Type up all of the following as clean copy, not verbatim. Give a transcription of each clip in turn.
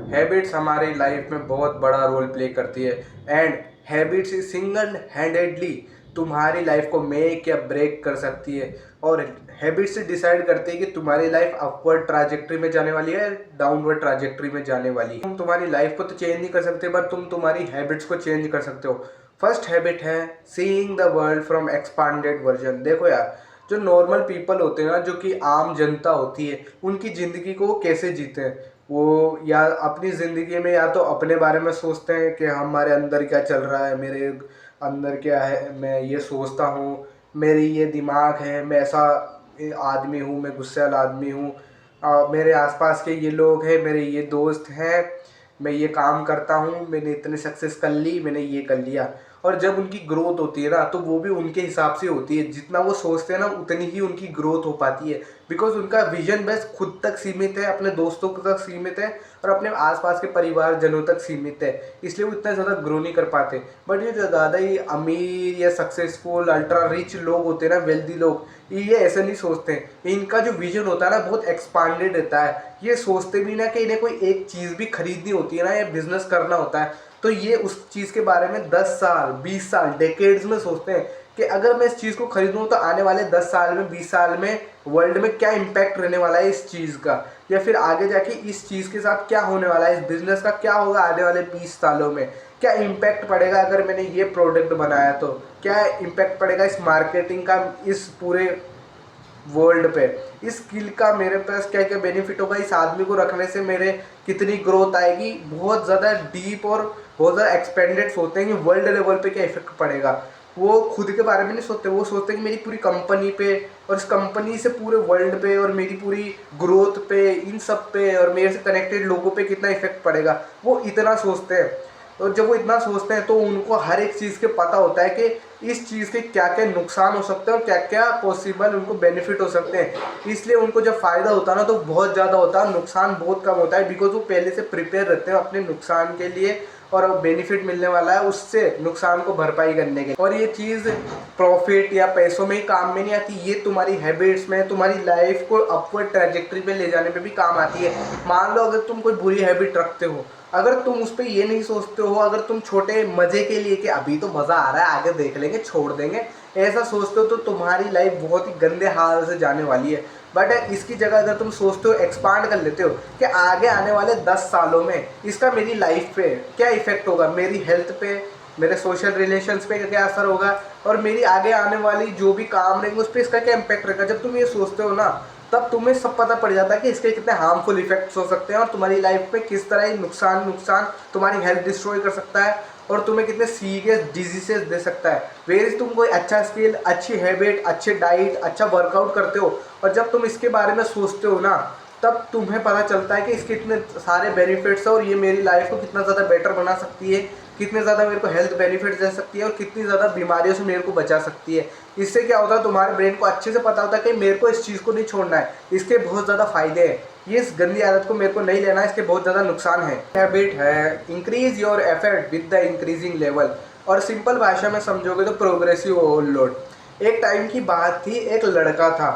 Habits हमारी life में बहुत बड़ा रोल प्ले करती है एंड हैबिट्स सिंगल हैंडेडली तुम्हारी लाइफ को मेक या ब्रेक कर सकती है। और हैबिट्स डिसाइड करती है कि तुम्हारी लाइफ अपवर्ड ट्राजेक्ट्री में जाने वाली है, डाउनवर्ड ट्राजेक्ट्री में जाने वाली है। तुम तुम्हारी लाइफ को तो चेंज नहीं कर सकते, बट तुम तुम्हारी हैबिट्स को चेंज कर सकते हो। फर्स्ट हैबिट है seeing the world from expanded version. देखो यार, जो नॉर्मल पीपल होते हैं ना, जो कि आम जनता होती है, उनकी ज़िंदगी को वो कैसे जीते हैं। वो या अपनी ज़िंदगी में या तो अपने बारे में सोचते हैं कि हमारे अंदर क्या चल रहा है, मेरे अंदर क्या है, मैं ये सोचता हूँ, मेरी ये दिमाग है, मैं ऐसा आदमी हूँ, मैं गुस्से वाला आदमी हूँ, मेरे आसपास के ये लोग हैं, मेरे ये दोस्त हैं, मैं ये काम करता हूँ, मैंने इतने सक्सेस कर ली, मैंने ये कर लिया। और जब उनकी ग्रोथ होती है ना, तो वो भी उनके हिसाब से होती है। जितना वो सोचते हैं ना, उतनी ही उनकी ग्रोथ हो पाती है। बिकॉज उनका विजन बस खुद तक सीमित है, अपने दोस्तों तक सीमित है और अपने आसपास के परिवारजनों तक सीमित है, इसलिए वो इतना ज़्यादा ग्रो नहीं कर पाते। बट ये जो ज़्यादा ही अमीर या सक्सेसफुल अल्ट्रा रिच लोग होते हैं ना, वेल्दी लोग, ये ऐसे नहीं सोचते हैं। इनका जो विजन होता है ना, बहुत एक्सपांडेड रहता है। ये सोचते भी ना कि इन्हें कोई एक चीज़ भी खरीदनी होती है ना, या बिजनेस करना होता है, तो ये उस चीज़ के बारे में 10 साल 20 साल डेकेड्स में सोचते हैं कि अगर मैं इस चीज़ को खरीदूँ तो आने वाले 10 साल में 20 साल में वर्ल्ड में क्या इम्पैक्ट रहने वाला है इस चीज़ का, या फिर आगे जाके इस चीज़ के साथ क्या होने वाला है, इस बिज़नेस का क्या होगा आने वाले 20 सालों में, क्या इम्पैक्ट पड़ेगा अगर मैंने ये प्रोडक्ट बनाया, तो क्या इम्पैक्ट पड़ेगा इस मार्केटिंग का इस पूरे वर्ल्ड पे, इस स्किल का मेरे पास क्या क्या बेनिफिट होगा, इस आदमी को रखने से मेरे कितनी ग्रोथ आएगी। बहुत ज़्यादा डीप और बहुत ज़्यादा एक्सपेंडेड सोचते हैं कि वर्ल्ड लेवल पे क्या इफेक्ट पड़ेगा। वो खुद के बारे में नहीं सोचते, वो सोचते हैं कि मेरी पूरी कंपनी पे और इस कंपनी से पूरे वर्ल्ड पे और मेरी पूरी ग्रोथ पे, इन सब पे और मेरे से कनेक्टेड लोगों पे कितना इफेक्ट पड़ेगा, वो इतना सोचते हैं। और जब वो इतना सोचते हैं तो उनको हर एक चीज़ के पता होता है कि इस चीज़ के क्या क्या नुकसान हो सकते हैं और क्या क्या पॉसिबल उनको बेनिफिट हो सकते हैं। इसलिए उनको जब फ़ायदा होता है ना, तो बहुत ज़्यादा होता है, नुकसान बहुत कम होता है। बिकॉज वो पहले से प्रिपेयर रहते हैं अपने नुकसान के लिए, और बेनिफिट मिलने वाला है उससे नुकसान को भरपाई करने के। और ये चीज़ प्रॉफिट या पैसों में ही काम में नहीं आती, ये तुम्हारी हैबिट्स में, तुम्हारी लाइफ को अपवर्ड ट्रैजेक्टरी पे ले जाने पे भी काम आती है। मान लो अगर तुम कोई बुरी हैबिट रखते हो, अगर तुम उस पर ये नहीं सोचते हो, अगर तुम छोटे मज़े के लिए कि अभी तो मज़ा आ रहा है, आगे देख लेंगे, छोड़ देंगे, ऐसा सोचते हो, तो तुम्हारी लाइफ बहुत ही गंदे हाल से जाने वाली है। बट इसकी जगह अगर तुम सोचते हो, एक्सपांड कर लेते हो कि आगे आने वाले 10 सालों में इसका मेरी लाइफ पे क्या इफेक्ट होगा, मेरी हेल्थ पे, मेरे सोशल रिलेशंस पे क्या असर होगा, और मेरी आगे आने वाली जो भी काम रहेंगे उस पर इसका क्या इम्पैक्ट रहेगा। जब तुम ये सोचते हो ना, तब तुम्हें सब पता पड़ जाता है कि इसके कितने हार्मफुल इफेक्ट्स हो सकते हैं और तुम्हारी लाइफ पे किस तरह ये नुकसान नुकसान तुम्हारी हेल्थ डिस्ट्रॉय कर सकता है और तुम्हें कितने सीरियस डिजीजेस दे सकता है। वेर तुम कोई अच्छा स्किल, अच्छी हैबिट, अच्छे डाइट, अच्छा वर्कआउट करते हो, और जब तुम इसके बारे में सोचते हो ना, तब तुम्हें पता चलता है कि इसके इतने सारे बेनिफिट्स हैं और ये मेरी लाइफ को कितना ज़्यादा बेटर बना सकती है, कितने ज़्यादा मेरे को हेल्थ बेनिफिट्स दे सकती है और कितनी ज़्यादा बीमारियों से मेरे को बचा सकती है। इससे क्या होता है, तुम्हारे ब्रेन को अच्छे से पता होता है कि मेरे को इस चीज़ को नहीं छोड़ना है, इसके बहुत ज़्यादा फायदे हैं, ये इस गंदी आदत को मेरे को नहीं लेना है, इसके बहुत ज़्यादा नुकसान है। हैबिट है increase your effort with the increasing level, और सिंपल भाषा में समझोगे तो प्रोग्रेसिव ओवरलोड। एक टाइम की बात थी, एक लड़का था,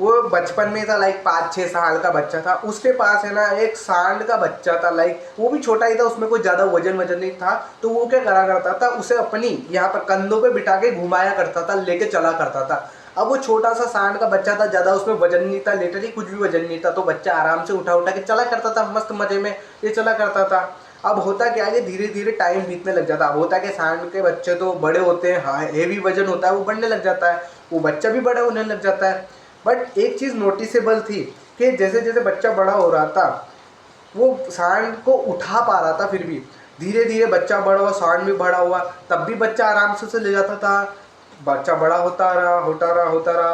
वो बचपन में था, लाइक 5-6 साल का बच्चा था, उसके पास है ना एक सांड का बच्चा था, लाइक वो भी छोटा ही था, उसमें कोई ज़्यादा वजन नहीं था। तो वो क्या करा करता था, उसे अपनी यहाँ पर कंधों पे बिठा के घुमाया करता था, लेके चला करता था। अब वो छोटा सा सांड का बच्चा था, ज़्यादा उसमें वजन नहीं था, लिटरली कुछ भी वजन नहीं था, तो बच्चा आराम से उठा उठा के चला करता था, मस्त मज़े में ये चला करता था। अब होता क्या है, धीरे धीरे टाइम बीतने लग जाता है। होता है कि सांड के बच्चे तो बड़े होते हैं, हाँ हेवी वजन होता है, वो बढ़ने लग जाता है, वो बच्चा भी बड़ा होने लग जाता है। बट एक चीज़ नोटिसेबल थी कि जैसे जैसे बच्चा बड़ा हो रहा था, वो सांड को उठा पा रहा था, फिर भी धीरे धीरे बच्चा बड़ा हुआ, सांड भी बड़ा हुआ, तब भी बच्चा आराम से ले जाता था। बच्चा बड़ा होता रहा,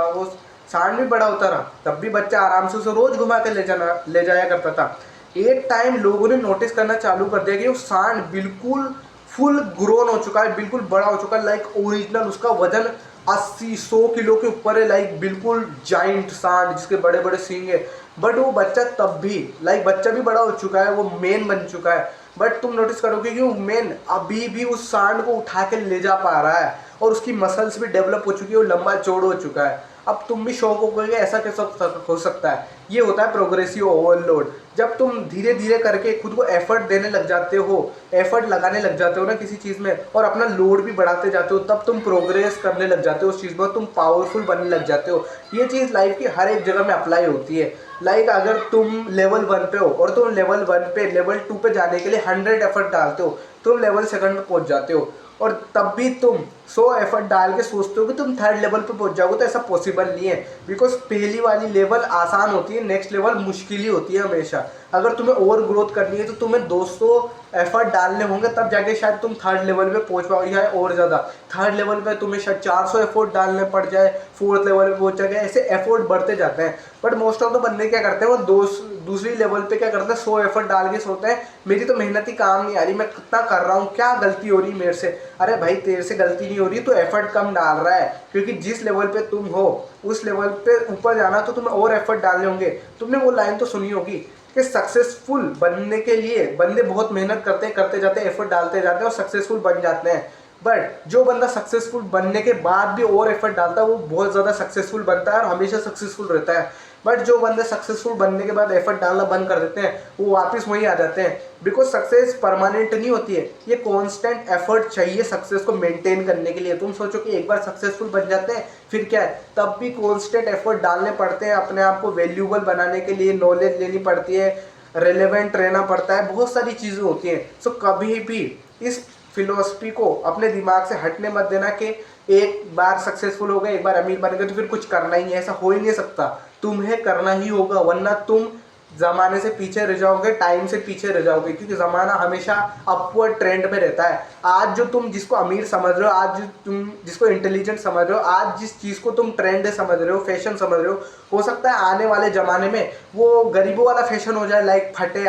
वो सांड भी बड़ा होता रहा, तब भी बच्चा आराम से उसे रोज़ घुमा के ले जाया करता था। एक टाइम लोगों ने नोटिस करना चालू कर दिया कि वो सांड बिल्कुल फुल ग्रोन हो चुका है, बिल्कुल बड़ा हो चुका है, लाइक ओरिजिनल उसका वजन 80-100 किलो के ऊपर है, लाइक बिल्कुल जाइंट सांड जिसके बड़े बड़े सींग है। बट वो बच्चा तब भी, लाइक बच्चा भी बड़ा हो चुका है, वो मेन बन चुका है, बट तुम नोटिस करोगे कि वो मेन अभी भी उस सांड को उठा के ले जा पा रहा है और उसकी मसल्स भी डेवलप हो चुकी है, वो लंबा चौड़ा हो चुका है। अब तुम भी शौक हो गए, ऐसा कैसा हो सकता है। ये होता है प्रोग्रेसिव ओवरलोड। जब तुम धीरे धीरे करके खुद को एफर्ट देने लग जाते हो, एफर्ट लगाने लग जाते हो ना किसी चीज़ में, और अपना लोड भी बढ़ाते जाते हो, तब तुम प्रोग्रेस करने लग जाते हो उस चीज़ में, तुम पावरफुल बनने लग जाते हो। ये चीज़ लाइफ की हर एक जगह में अप्लाई होती है। लाइक अगर तुम लेवल 1 पे हो और तुम लेवल 1 पे लेवल 2 पे जाने के लिए 100 एफर्ट डालते हो, तुम लेवल 2 पे पहुंच जाते हो। और तब भी तुम 100 एफर्ट डाल के सोचते हो कि तुम 3rd लेवल पे पहुंच जाओगे, तो ऐसा पॉसिबल नहीं है। बिकॉज पहली वाली लेवल आसान होती है, नेक्स्ट लेवल मुश्किल ही होती है हमेशा। अगर तुम्हें ओवर ग्रोथ करनी है तो तुम्हें 200 एफर्ट डालने होंगे, तब जाके शायद तुम 3rd लेवल पे पहुंच पाओ, या और ज़्यादा 3rd लेवल पे तुम्हें शायद 400 एफर्ट डालने पड़ जाए, 4th लेवल पे पहुंच जाए, ऐसे एफर्ट बढ़ते जाते हैं। बट मोस्ट ऑफ द बंदे क्या करते हैं, वो दूसरी लेवल पे क्या करते हैं, 100 एफर्ट डाल के सोचते हैं मेरी तो मेहनत ही काम नहीं आ रही, मैं कितना कर रहा हूँ, क्या गलती हो रही मेरे से। अरे भाई तेरे से गलती नहीं हो रही, तो एफर्ट कम डाल रहा है, क्योंकि जिस लेवल पे तुम हो उस लेवल पे ऊपर जाना तो तुम्हें और एफर्ट डालने होंगे। तुमने वो लाइन तो सुनी होगी कि सक्सेसफुल बनने के लिए बंदे बहुत मेहनत करते हैं, करते जाते हैं, एफर्ट डालते जाते हैं और सक्सेसफुल बन जाते हैं। बट जो बंदा सक्सेसफुल बनने के बाद भी और एफर्ट डालता है वो बहुत ज़्यादा सक्सेसफुल बनता है और हमेशा सक्सेसफुल रहता है। बट जो बंदे सक्सेसफुल बनने के बाद एफर्ट डालना बंद कर देते हैं वो वापस वहीं आ जाते हैं। बिकॉज सक्सेस परमानेंट नहीं होती है, ये कॉन्स्टेंट एफर्ट चाहिए सक्सेस को मेंटेन करने के लिए। तुम सोचो कि एक बार सक्सेसफुल बन जाते हैं फिर क्या है, तब भी कॉन्स्टेंट एफर्ट डालने पड़ते हैं, अपने आप को वैल्यूबल बनाने के लिए नॉलेज लेनी पड़ती है, रेलेवेंट रहना पड़ता है, बहुत सारी चीज़ें होती हैं। सो कभी भी इस फिलोसफी को अपने दिमाग से हटने मत देना कि एक बार सक्सेसफुल हो गए, एक बार अमीर बन गए तो फिर कुछ करना ही नहीं है। ऐसा हो ही नहीं सकता, तुम्हें करना ही होगा, वरना तुम ज़माने से पीछे रह जाओगे, टाइम से पीछे रह जाओगे, क्योंकि ज़माना हमेशा अपवर्ड ट्रेंड में रहता है। आज जो तुम जिसको अमीर समझ रहे हो, आज जो तुम जिसको इंटेलिजेंट समझ रहे हो, आज जिस चीज़ को तुम ट्रेंड समझ रहे हो, फैशन समझ रहे हो सकता है आने वाले ज़माने में वो गरीबों वाला फैशन हो जाए। लाइक फटे,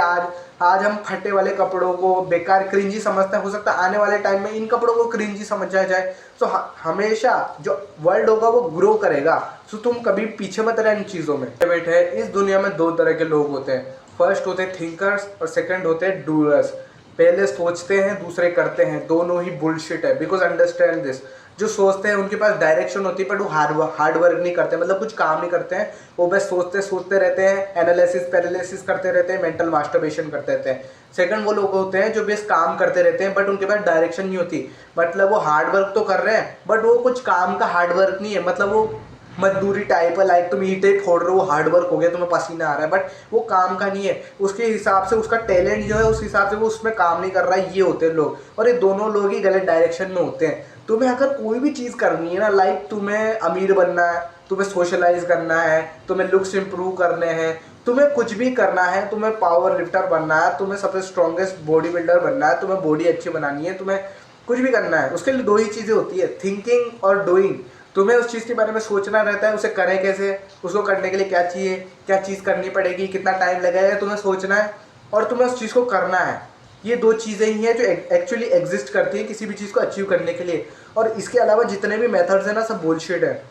आज हम फटे वाले कपड़ों को बेकार क्रिंजी समझते हैं, हो सकता है आने वाले टाइम में इन कपड़ों को क्रिंजी समझा जाए। तो हमेशा जो वर्ल्ड होगा वो ग्रो करेगा। सो तुम कभी पीछे मत रहे इन चीज़ों में। बैठे इस दुनिया में 2 तरह के लोग होते हैं, फर्स्ट होते हैं थिंकर्स और सेकंड होते हैं डूअर्स। पहले सोचते हैं दूसरे करते हैं, दोनों ही बुलशिट है। बिकॉज अंडरस्टैंड दिस, जो सोचते हैं उनके पास डायरेक्शन होती है बट वो हार्ड वर्क नहीं करते, मतलब कुछ काम नहीं करते हैं, वो बस सोचते रहते हैं, एनालिसिस पैरालिसिस करते रहते हैं, मेंटल मास्टरबेशन करते रहते हैं। सेकंड वो लोग होते हैं जो बस काम करते रहते हैं बट उनके पास डायरेक्शन नहीं होती, मतलब वो हार्ड वर्क तो कर रहे हैं बट वो कुछ काम का हार्ड वर्क नहीं है, मतलब वो मजदूरी टाइप है। लाइक तुम ईंटें फोड़ रहे हो, हार्ड वर्क हो गया, तुम्हें पसीना आ रहा है, बट वो काम का नहीं है, उसके हिसाब से उसका टैलेंट जो है उस हिसाब से वो उसमें काम नहीं कर रहा है। ये होते हैं लोग, और ये दोनों लोग ही गलत डायरेक्शन में होते हैं। तुम्हें अगर कोई भी चीज़ करनी है ना, लाइक तुम्हें अमीर बनना है, तुम्हें सोशलाइज करना है, तुम्हें लुक्स इंप्रूव करने हैं, तुम्हें कुछ भी करना है, तुम्हें पावर लिफ्टर बनना है, तुम्हें सबसे स्ट्रॉन्गेस्ट बॉडी बिल्डर बनना है, तुम्हें बॉडी अच्छी बनानी है, तुम्हें कुछ भी करना है, उसके लिए 2 ही चीज़ें होती है, थिंकिंग और डूइंग। तुम्हें उस चीज़ के बारे में सोचना रहता है, उसे करें कैसे, उसको करने के लिए क्या चाहिए, क्या चीज़ करनी पड़ेगी, कितना टाइम लगेगा, तुम्हें सोचना है और तुम्हें उस चीज़ को करना है। ये 2 चीज़ें ही हैं जो एक्चुअली एग्जिस्ट करती है किसी भी चीज़ को अचीव करने के लिए। और इसके अलावा जितने भी मेथड्स हैं ना, सब बुलशिट है।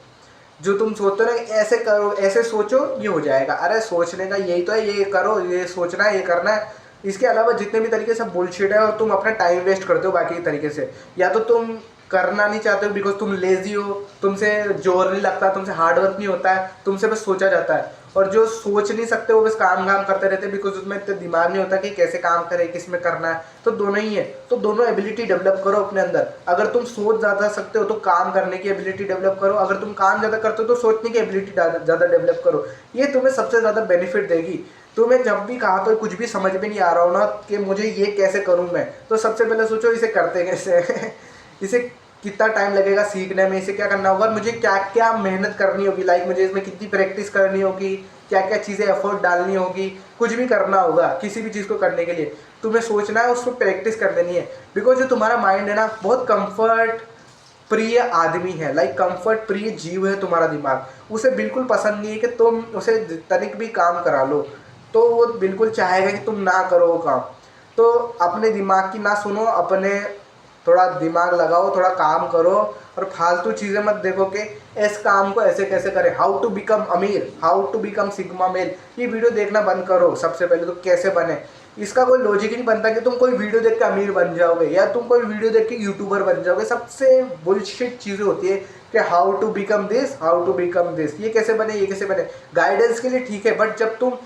जो तुम सोचते हो ना ऐसे करो, ऐसे सोचो, ये हो जाएगा, अरे सोचने का यही तो है, ये करो, ये सोचना है, ये करना है। इसके अलावा जितने भी तरीके सब बुलशिट है और तुम अपना टाइम वेस्ट करते हो बाकी तरीके से। या तो तुम करना नहीं चाहते हो बिकॉज तुम लेजी हो, तुमसे जोर नहीं लगता, तुमसे हार्ड वर्क नहीं होता है, तुमसे बस सोचा जाता है। और जो सोच नहीं सकते वो बस काम करते रहते हैं बिकॉज उसमें इतना दिमाग नहीं होता कि कैसे काम करे, किस में करना है। तो दोनों ही है, तो दोनों एबिलिटी डेवलप करो अपने अंदर। अगर तुम सोच ज़्यादा सकते हो तो काम करने की एबिलिटी डेवलप करो, अगर तुम काम ज़्यादा करते हो तो सोचने की एबिलिटी ज़्यादा डेवलप करो। ये तुम्हें सबसे ज़्यादा बेनिफिट देगी। तुम्हें जब भी कहाँ पर कुछ भी समझ में नहीं आ रहा हो ना कि मुझे ये कैसे करूँ मैं, तो सबसे पहले सोचो इसे करते कैसे इसे कितना टाइम लगेगा सीखने में, इसे क्या करना होगा, मुझे क्या क्या मेहनत करनी होगी, लाइक मुझे इसमें कितनी प्रैक्टिस करनी होगी, क्या क्या चीज़ें एफर्ट डालनी होगी, कुछ भी करना होगा किसी भी चीज़ को करने के लिए तुम्हें सोचना है, उसको प्रैक्टिस कर देनी है। बिकॉज जो तुम्हारा माइंड है ना बहुत कंफर्ट प्रिय आदमी है, लाइक कंफर्ट प्रिय जीव है तुम्हारा दिमाग। उसे बिल्कुल पसंद नहीं है कि तुम उसे तनिक भी काम करा लो, तो वो बिल्कुल चाहेगा कि तुम ना करो वो काम। तो अपने दिमाग की ना सुनो, अपने थोड़ा दिमाग लगाओ, थोड़ा काम करो और फालतू चीज़ें मत देखो कि इस काम को ऐसे कैसे करें, हाउ टू बिकम अमीर, how to become sigma male. ये वीडियो देखना बंद करो सबसे पहले तो, कैसे बने, इसका कोई लॉजिक ही नहीं बनता कि तुम कोई वीडियो देख के अमीर बन जाओगे या तुम कोई वीडियो देख के यूट्यूबर बन जाओगे। सबसे बुलशिट चीज़ें होती है कि how to become this, how to become this, ये कैसे बने, ये कैसे बने। गाइडेंस के लिए ठीक है, बट जब तुम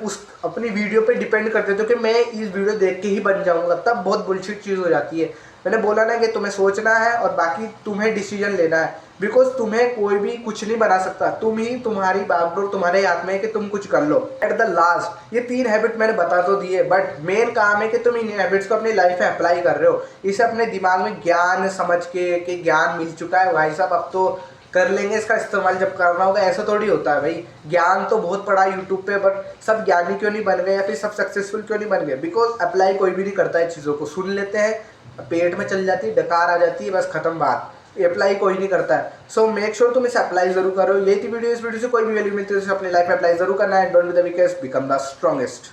उस अपनी वीडियो पे डिपेंड कर देते हो कि मैं इस वीडियो देख के ही बन जाऊंगा, तब बहुत बुलशिट चीज़ हो जाती है। मैंने बोला ना कि तुम्हें सोचना है और बाकी तुम्हें डिसीजन लेना है, बिकॉज तुम्हें कोई भी कुछ नहीं बना सकता, तुम ही, तुम्हारी बागडोर तुम्हारे हाथ में है कि तुम कुछ कर लो। एट द लास्ट ये 3 हैबिट मैंने बता तो दिए, बट मेन काम है कि तुम इन हैबिट्स को अपनी लाइफ में अप्लाई कर रहे हो। इसे अपने दिमाग में ज्ञान समझ के कि ज्ञान मिल चुका है भाई साहब, अब तो कर लेंगे इसका इस्तेमाल जब करना होगा, ऐसा थोड़ी होता है भाई। ज्ञान तो बहुत पड़ा यूट्यूब पे, बट सब ज्ञानी क्यों नहीं बन गए या फिर सब सक्सेसफुल क्यों नहीं बन गए? बिकॉज अप्लाई कोई भी नहीं करता है चीज़ों को, सुन लेते हैं, पेट में चल जाती है, डकार आ जाती है, बस खत्म बात, अप्लाई कोई नहीं करता है। सो मेक श्योर तुम इसे अप्लाई जरूर करो। यही थी वीडियो, इस वीडियो से कोई भी वैल्यू मिलती है तो अपनी लाइफ में अप्लाई जरूर करना है। Don't be the weakest, become the strongest.